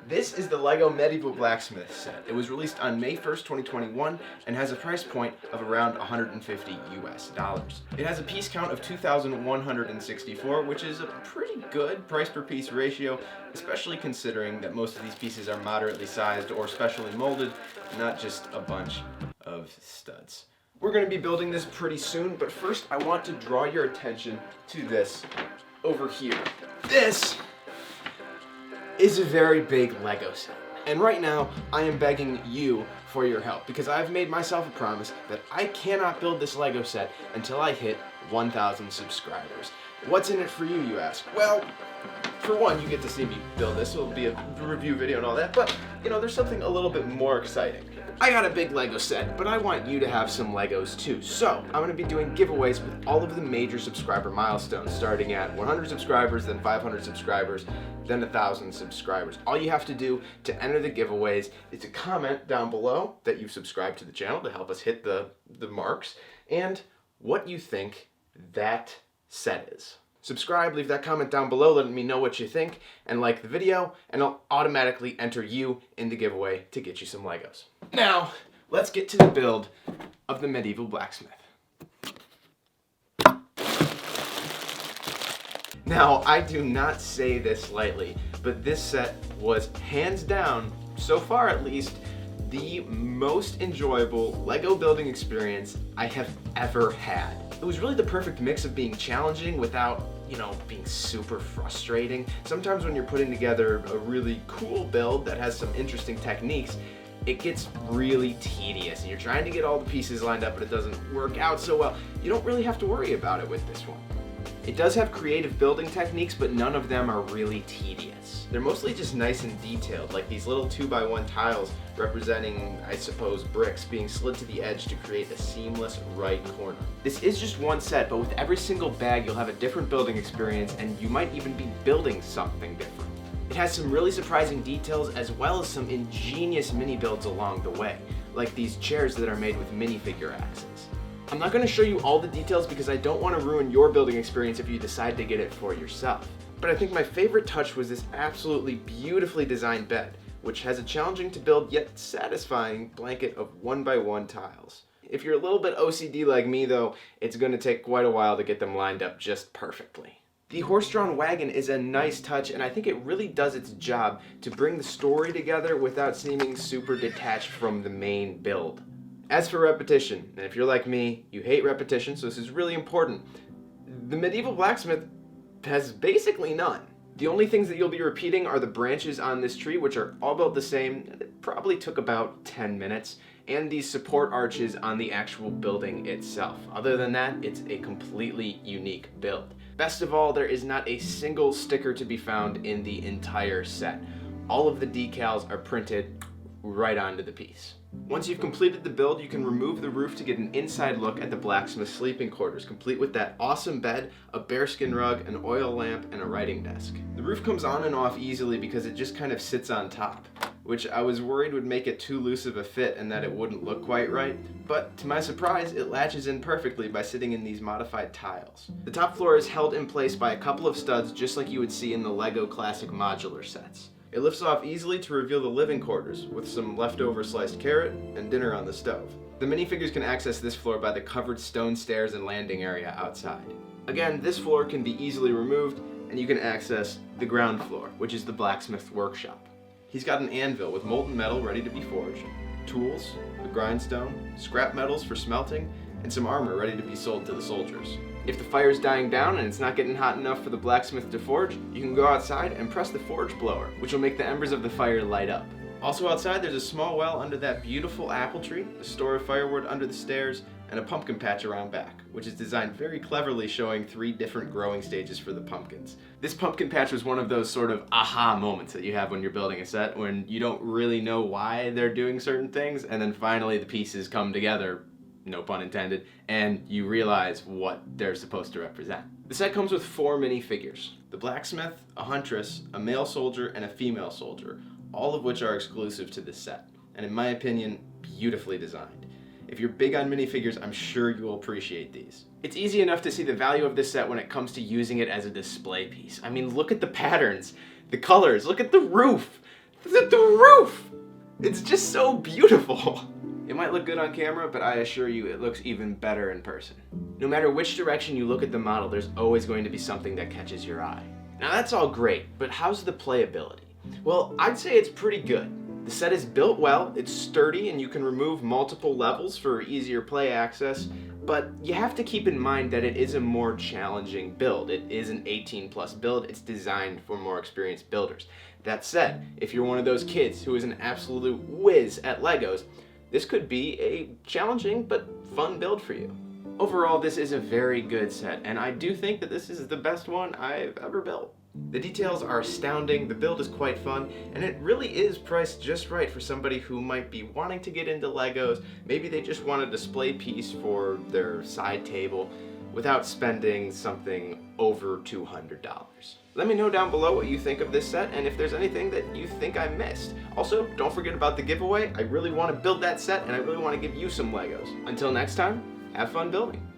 This is the Lego Medieval Blacksmith set. It was released on May 1st, 2021 and has a price point of around $150 US. It has a piece count of 2,164, which is a pretty good price per piece ratio, especially considering that most of these pieces are moderately sized or specially molded, not just a bunch of studs. We're going to be building this pretty soon, but first I want to draw your attention to this over here. This is a very big Lego set. And right now, I am begging you for your help because I've made myself a promise that I cannot build this Lego set until I hit 1,000 subscribers. What's in it for you, you ask? Well, for one, you get to see me build this. It'll be a review video and all that, but you know, there's something a little bit more exciting. I got a big Lego set, but I want you to have some Legos too. So I'm gonna be doing giveaways with all of the major subscriber milestones, starting at 100 subscribers, then 500 subscribers, then 1,000 subscribers. All you have to do to enter the giveaways is to comment down below that you've subscribed to the channel to help us hit the marks, and what you think that set is. Subscribe, leave that comment down below letting me know what you think, and like the video, and I'll automatically enter you in the giveaway to get you some Legos. Now, let's get to the build of the Medieval Blacksmith. Now, I do not say this lightly, but this set was hands down, so far at least, the most enjoyable Lego building experience I have ever had. It was really the perfect mix of being challenging without, being super frustrating. Sometimes when you're putting together a really cool build that has some interesting techniques, it gets really tedious and you're trying to get all the pieces lined up but it doesn't work out so well. You don't really have to worry about it with this one. It does have creative building techniques, but none of them are really tedious. They're mostly just nice and detailed, like these little 2x1 tiles representing, I suppose, bricks being slid to the edge to create a seamless right corner. This is just one set, but with every single bag you'll have a different building experience and you might even be building something different. It has some really surprising details as well as some ingenious mini builds along the way, like these chairs that are made with minifigure axes. I'm not going to show you all the details because I don't want to ruin your building experience if you decide to get it for yourself. But I think my favorite touch was this absolutely beautifully designed bed, which has a challenging to build yet satisfying blanket of 1x1 tiles. If you're a little bit OCD like me though, it's going to take quite a while to get them lined up just perfectly. The horse-drawn wagon is a nice touch, and I think it really does its job to bring the story together without seeming super detached from the main build. As for repetition, and if you're like me, you hate repetition, so this is really important, the Medieval Blacksmith has basically none. The only things that you'll be repeating are the branches on this tree, which are all about the same. It probably took about 10 minutes, and these support arches on the actual building itself. Other than that, it's a completely unique build. Best of all, there is not a single sticker to be found in the entire set. All of the decals are printed right onto the piece. Once you've completed the build, you can remove the roof to get an inside look at the blacksmith's sleeping quarters, complete with that awesome bed, a bearskin rug, an oil lamp, and a writing desk. The roof comes on and off easily because it just kind of sits on top, which I was worried would make it too loose of a fit and that it wouldn't look quite right, but to my surprise, it latches in perfectly by sitting in these modified tiles. The top floor is held in place by a couple of studs just like you would see in the Lego classic modular sets. It lifts off easily to reveal the living quarters, with some leftover sliced carrot and dinner on the stove. The minifigures can access this floor by the covered stone stairs and landing area outside. Again, this floor can be easily removed, and you can access the ground floor, which is the blacksmith's workshop. He's got an anvil with molten metal ready to be forged, tools, a grindstone, scrap metals for smelting, and some armor ready to be sold to the soldiers. If the fire's dying down and it's not getting hot enough for the blacksmith to forge, you can go outside and press the forge blower, which will make the embers of the fire light up. Also outside, there's a small well under that beautiful apple tree, a store of firewood under the stairs, and a pumpkin patch around back, which is designed very cleverly, showing 3 different growing stages for the pumpkins. This pumpkin patch was one of those sort of aha moments that you have when you're building a set, when you don't really know why they're doing certain things, and then finally the pieces come together, no pun intended, and you realize what they're supposed to represent. The set comes with 4 minifigures: the blacksmith, a huntress, a male soldier, and a female soldier, all of which are exclusive to this set, and in my opinion, beautifully designed. If you're big on minifigures, I'm sure you'll appreciate these. It's easy enough to see the value of this set when it comes to using it as a display piece. I mean, look at the patterns, the colors, look at the roof. the roof! It's just so beautiful. It might look good on camera, but I assure you it looks even better in person. No matter which direction you look at the model, there's always going to be something that catches your eye. Now that's all great, but how's the playability? Well, I'd say it's pretty good. The set is built well, it's sturdy, and you can remove multiple levels for easier play access, but you have to keep in mind that it is a more challenging build. It is an 18+ build, it's designed for more experienced builders. That said, if you're one of those kids who is an absolute whiz at Legos, this could be a challenging but fun build for you. Overall, this is a very good set, and I do think that this is the best one I've ever built. The details are astounding, the build is quite fun, and it really is priced just right for somebody who might be wanting to get into Legos. Maybe they just want a display piece for their side table without spending something over $200. Let me know down below what you think of this set and if there's anything that you think I missed. Also, don't forget about the giveaway. I really want to build that set and I really want to give you some Legos. Until next time, have fun building.